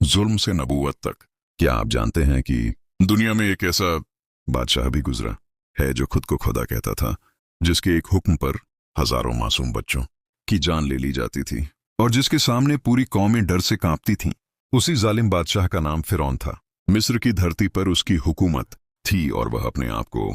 जुल्म से नबूवत तक। क्या आप जानते हैं कि दुनिया में एक ऐसा बादशाह भी गुजरा है जो खुद को खुदा कहता था, जिसके एक हुक्म पर हजारों मासूम बच्चों की जान ले ली जाती थी और जिसके सामने पूरी कौमें डर से कांपती थीं। उसी जालिम बादशाह का नाम फिरौन था। मिस्र की धरती पर उसकी हुकूमत थी और वह अपने आप को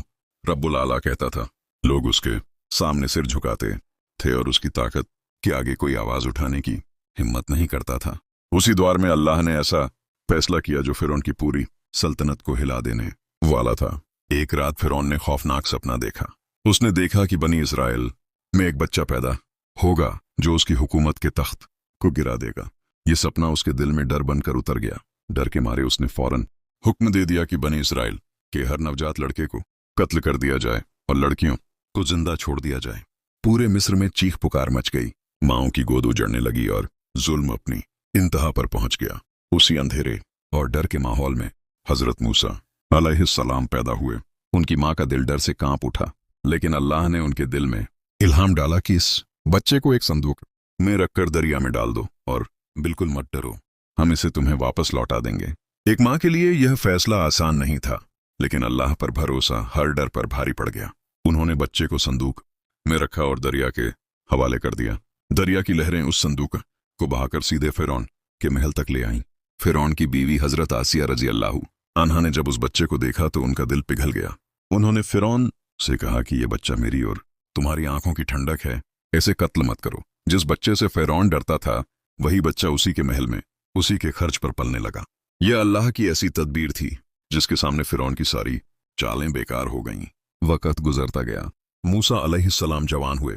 रब्बुल आला कहता था। लोग उसके सामने सिर झुकाते थे और उसकी ताकत के आगे कोई आवाज उठाने की हिम्मत नहीं करता था। उसी दौर में अल्लाह ने ऐसा फैसला किया जो फिरौन की पूरी सल्तनत को हिला देने वाला था। एक रात फिरौन ने खौफनाक सपना देखा। उसने देखा कि बनी इस्राएल में एक बच्चा पैदा होगा जो उसकी हुकूमत के तख्त को गिरा देगा। ये सपना उसके दिल में डर बनकर उतर गया। डर के मारे उसने फौरन हुक्म दे दिया कि बनी इस्राएल के हर नवजात लड़के को कत्ल कर दिया जाए और लड़कियों को जिंदा छोड़ दिया जाए। पूरे मिस्र में चीख पुकार मच गई। माओं की गोद उजड़ने लगी और जुल्म अपनी इंतहा पर पहुंच गया। उसी अंधेरे और डर के माहौल में हजरत मूसा अलैहिस्सलाम पैदा हुए। उनकी मां का दिल डर से कांप उठा, लेकिन अल्लाह ने उनके दिल में इल्हाम डाला कि इस बच्चे को एक संदूक में रखकर दरिया में डाल दो और बिल्कुल मत डरो, हम इसे तुम्हें वापस लौटा देंगे। एक मां के लिए यह फैसला आसान नहीं था, लेकिन अल्लाह पर भरोसा हर डर पर भारी पड़ गया। उन्होंने बच्चे को संदूक में रखा और दरिया के हवाले कर दिया। दरिया की लहरें उस संदूक को बहाकर सीधे फिरौन के महल तक ले आईं। फिरौन की बीवी हजरत आसिया रजी अल्लाह अन्हा ने जब उस बच्चे को देखा तो उनका दिल पिघल गया। उन्होंने फिरौन से कहा कि यह बच्चा मेरी और तुम्हारी आंखों की ठंडक है, इसे कत्ल मत करो। जिस बच्चे से फिरौन डरता था, वही बच्चा उसी के महल में उसी के खर्च पर पलने लगा। यह अल्लाह की ऐसी तदबीर थी जिसके सामने फिरौन की सारी चालें बेकार हो गईं। वक्त गुजरता गया। मूसा अलैहिस्सलाम जवान हुए।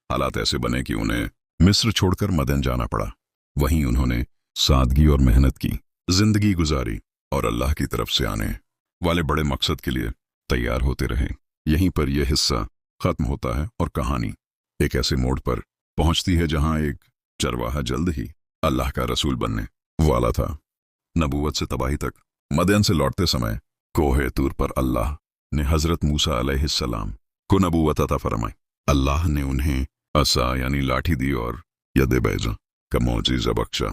हालात ऐसे बने कि उन्हें मिस्र छोड़कर मदन जाना पड़ा। वहीं उन्होंने सादगी और मेहनत की जिंदगी गुजारी और अल्लाह की तरफ से आने वाले बड़े मकसद के लिए तैयार होते रहे। यहीं पर यह हिस्सा खत्म होता है और कहानी एक ऐसे मोड़ पर पहुंचती है जहां एक चरवाहा जल्द ही अल्लाह का रसूल बनने वाला था। नबूवत से तबाही तक। मदयन से लौटते समय कोहे तूर पर अल्लाह ने हजरत मूसा अलैहिस्सलाम को नबूवत अता फरमाई। अल्लाह ने उन्हें असा यानी लाठी दी और यद बैजा का मौजिज़ा बख्शा।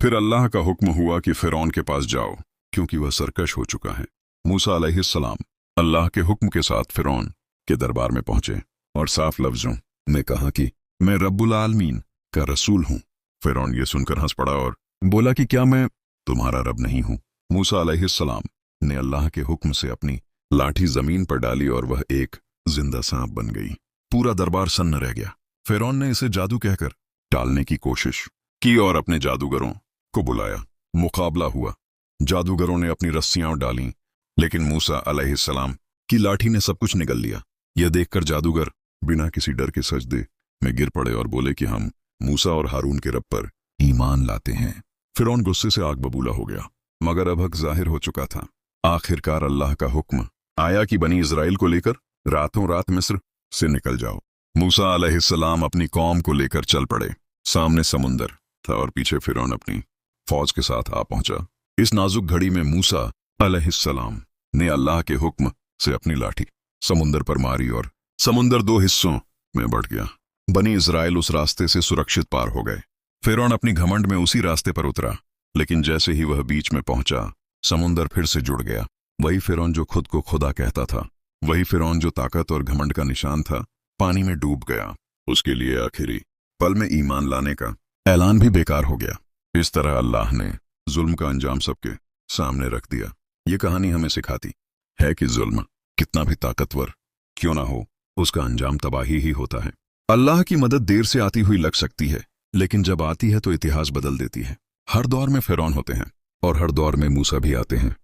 फिर अल्लाह का हुक्म हुआ कि फिरौन के पास जाओ, क्योंकि वह सरकश हो चुका है। मूसा अलैहिस्सलाम अल्लाह के हुक्म के साथ फिरौन के दरबार में पहुंचे और साफ लफ्जों में कहा कि मैं रब्बुल आलमीन का रसूल हूं। फिरौन ये सुनकर हंस पड़ा और बोला कि क्या मैं तुम्हारा रब नहीं हूं? मूसा अलैहिस्सलाम ने अल्लाह के हुक्म से अपनी लाठी जमीन पर डाली और वह एक जिंदा सांप बन गई। पूरा दरबार सन्न रह गया। फिरौन ने इसे जादू कहकर टालने की कोशिश की और अपने जादूगरों को बुलाया। मुकाबला हुआ। जादूगरों ने अपनी रस्सियां डालीं, लेकिन मूसा अलैहिस्सलाम की लाठी ने सब कुछ निगल लिया। यह देखकर जादूगर बिना किसी डर के सजदे में गिर पड़े और बोले कि हम मूसा और हारून के रब पर ईमान लाते हैं। फिरौन गुस्से से आग बबूला हो गया, मगर अब हक जाहिर हो चुका था। आखिरकार अल्लाह का हुक्म आया कि बनी इस्राएल को लेकर रातों रात मिस्र से निकल जाओ। मूसा अलैहिस्सलाम अपनी कौम को लेकर चल पड़े। सामने समुंदर था और पीछे फिरौन अपनी फौज के साथ आ पहुंचा। इस नाजुक घड़ी में मूसा अलैहिस्सलाम ने अल्लाह के हुक्म से अपनी लाठी समुंदर पर मारी और समुंदर दो हिस्सों में बढ़ गया। बनी इस्राएल उस रास्ते से सुरक्षित पार हो गए। फिरौन अपनी घमंड में उसी रास्ते पर उतरा, लेकिन जैसे ही वह बीच में पहुंचा, समुंदर फिर से जुड़ गया। वही फिरौन जो खुद को खुदा कहता था, वही फिरौन जो ताकत और घमंड का निशान था, पानी में डूब गया। उसके लिए आखिरी पल में ईमान लाने का ऐलान भी बेकार हो गया। इस तरह अल्लाह ने जुल्म का अंजाम सबके सामने रख दिया। ये कहानी हमें सिखाती है कि जुल्म कितना भी ताकतवर क्यों ना हो, उसका अंजाम तबाही ही होता है। अल्लाह की मदद देर से आती हुई लग सकती है, लेकिन जब आती है तो इतिहास बदल देती है। हर दौर में फिरौन होते हैं और हर दौर में मूसा भी आते हैं।